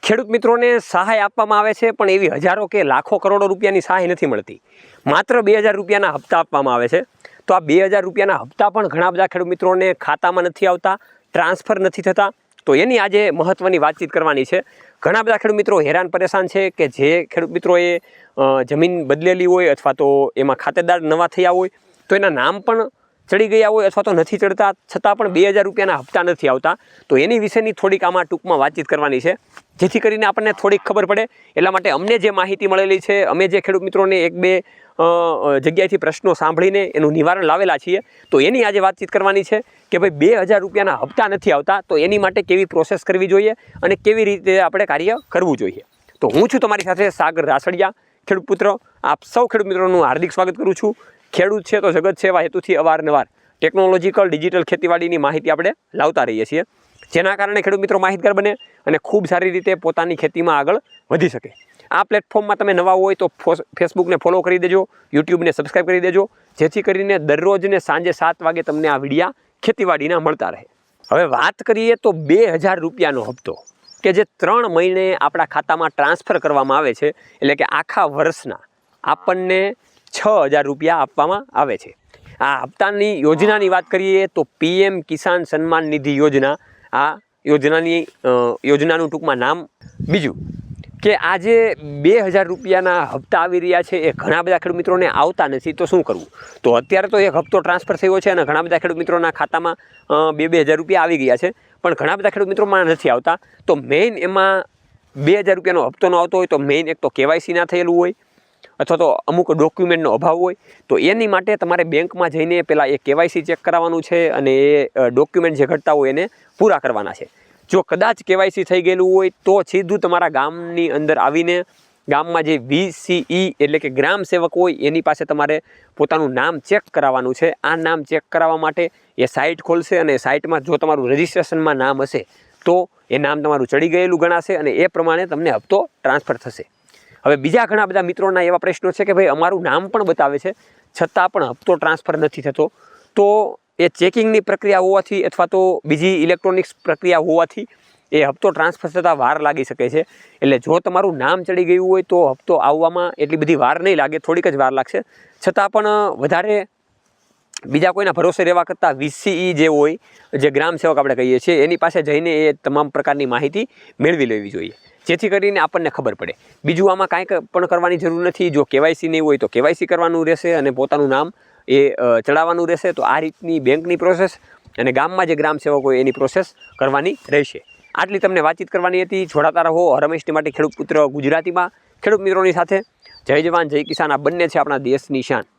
ખેડૂત મિત્રોને સહાય આપવામાં આવે છે, પણ એવી હજારો કે લાખો કરોડો રૂપિયાની સહાય નથી મળતી. માત્ર 2000 રૂપિયાના હપ્તા આપવામાં આવે છે. તો આ 2000 રૂપિયાના હપ્તા પણ ઘણા બધા ખેડૂત મિત્રોને ખાતામાં નથી આવતા, ટ્રાન્સફર નથી થતા. તો એની આજે મહત્ત્વની વાતચીત કરવાની છે. ઘણા બધા ખેડૂત મિત્રો હેરાન પરેશાન છે કે જે ખેડૂત મિત્રોએ જમીન બદલેલી હોય અથવા તો એમાં ખાતેદાર નવા થયા હોય તો એના નામ પણ ચડી ગયા હોય અથવા તો નથી ચડતા, છતાં પણ 2000 રૂપિયાના હપ્તા નથી આવતા. તો એની વિશેની થોડીક આમાં ટૂંકમાં વાતચીત કરવાની છે, જેથી કરીને આપણને થોડીક ખબર પડે. એટલા માટે અમને જે માહિતી મળેલી છે, અમે જે ખેડૂત મિત્રોને 1-2 જગ્યાએથી પ્રશ્નો સાંભળીને એનું નિવારણ લાવેલા છીએ, તો એની આજે વાતચીત કરવાની છે કે ભાઈ 2000 રૂપિયાના હપ્તા નથી આવતા તો એની માટે કેવી પ્રોસેસ કરવી જોઈએ અને કેવી રીતે આપણે કાર્ય કરવું જોઈએ. તો હું છું તમારી સાથે સાગર રાસડિયા, ખેડૂત પુત્ર. આપ સૌ ખેડૂત મિત્રોનું હાર્દિક સ્વાગત કરું છું. ખેડૂત છે તો જગત છે એવા હેતુથી અવારનવાર ટેકનોલોજીકલ ડિજિટલ ખેતીવાડીની માહિતી આપણે લાવતા રહીએ છીએ, જેના કારણે ખેડૂત મિત્રો માહિતગાર બને અને ખૂબ સારી રીતે પોતાની ખેતીમાં આગળ વધી શકે. આ પ્લેટફોર્મમાં તમે નવા હોય તો ફેસબુકને ફોલો કરી દેજો, યુટ્યુબને સબસ્ક્રાઈબ કરી દેજો, જેથી કરીને દરરોજને સાંજે 7 વાગે તમને આ વિડીયા ખેતીવાડીના મળતા રહે. હવે વાત કરીએ તો 2000 રૂપિયાનો હપ્તો કે જે 3 મહિને આપણા ખાતામાં ટ્રાન્સફર કરવામાં આવે છે, એટલે કે આખા વર્ષના આપણને 6000 રૂપિયા આપવામાં આવે છે. આ હપ્તાની યોજનાની વાત કરીએ તો PM કિસાન સન્માન નિધિ યોજના. આ યોજનાનું ટૂંકમાં નામ. બીજું કે આ જે 2000 રૂપિયાના હપ્તા આવી રહ્યા છે એ ઘણા બધા ખેડૂત મિત્રોને આવતા નથી, તો શું કરવું? તો અત્યારે તો એક હપ્તો ટ્રાન્સફર થયો છે અને ઘણા બધા ખેડૂત મિત્રોના ખાતામાં 2000 રૂપિયા આવી ગયા છે, પણ ઘણા બધા ખેડૂત મિત્રોમાં નથી આવતા. તો મેઇન એમાં 2000 રૂપિયાનો હપ્તો ન આવતો હોય તો મેઇન એક તો KYC ના થયેલું હોય અથવા તો અમુક ડોક્યુમેન્ટનો અભાવ હોય. તો એની માટે તમારે બેંકમાં જઈને પહેલાં એ KYC ચેક કરાવવાનું છે અને એ ડોક્યુમેન્ટ જે ઘટતા હોય એને પૂરા કરવાના છે. જો કદાચ KYC થઈ ગયેલું હોય તો સીધું તમારા ગામની અંદર આવીને ગામમાં જે VCE એટલે કે ગ્રામ સેવક હોય એની પાસે તમારે પોતાનું નામ ચેક કરાવવાનું છે. આ નામ ચેક કરાવવા માટે એ સાઇટ ખોલશે અને સાઇટમાં જો તમારું રજિસ્ટ્રેશનમાં નામ હશે તો એ નામ તમારું ચડી ગયેલું ગણાશે અને એ પ્રમાણે તમને હપ્તો ટ્રાન્સફર થશે. હવે બીજા ઘણા બધા મિત્રોના એવા પ્રશ્નો છે કે ભાઈ અમારું નામ પણ બતાવે છે છતાં પણ હપ્તો ટ્રાન્સફર નથી થતો. તો એ ચેકિંગની પ્રક્રિયા હોવાથી અથવા તો બીજી ઇલેક્ટ્રોનિક્સ પ્રક્રિયા હોવાથી એ હપ્તો ટ્રાન્સફર થતાં વાર લાગી શકે છે. એટલે જો તમારું નામ ચડી ગયું હોય તો હપ્તો આવવામાં એટલી બધી વાર નહીં લાગે, થોડીક જ વાર લાગશે. છતાં પણ વધારે બીજા કોઈના ભરોસે રહેવા કરતાં VCE જે હોય, જે ગ્રામ સેવક આપણે કહીએ છીએ, એની પાસે જઈને એ તમામ પ્રકારની માહિતી મેળવી લેવી જોઈએ, જેથી કરીને આપણને ખબર પડે. બીજું આમાં કાંઈ પણ કરવાની જરૂર નથી. જો KYC નહીં હોય તો KYC કરવાનું રહેશે અને પોતાનું નામ એ ચડાવવાનું રહેશે. તો આ રીતની બેંકની પ્રોસેસ અને ગામમાં જે ગ્રામ સેવક હોય એની પ્રોસેસ કરવાની રહેશે. આટલી તમને વાતચીત કરવાની હતી. જોડાતા રહો હરમેશની માટે ખેડૂત પુત્ર ગુજરાતીમાં ખેડૂત મિત્રોની સાથે. જય જવાન જય કિસાન, આ બંને છે આપણા દેશની શાન.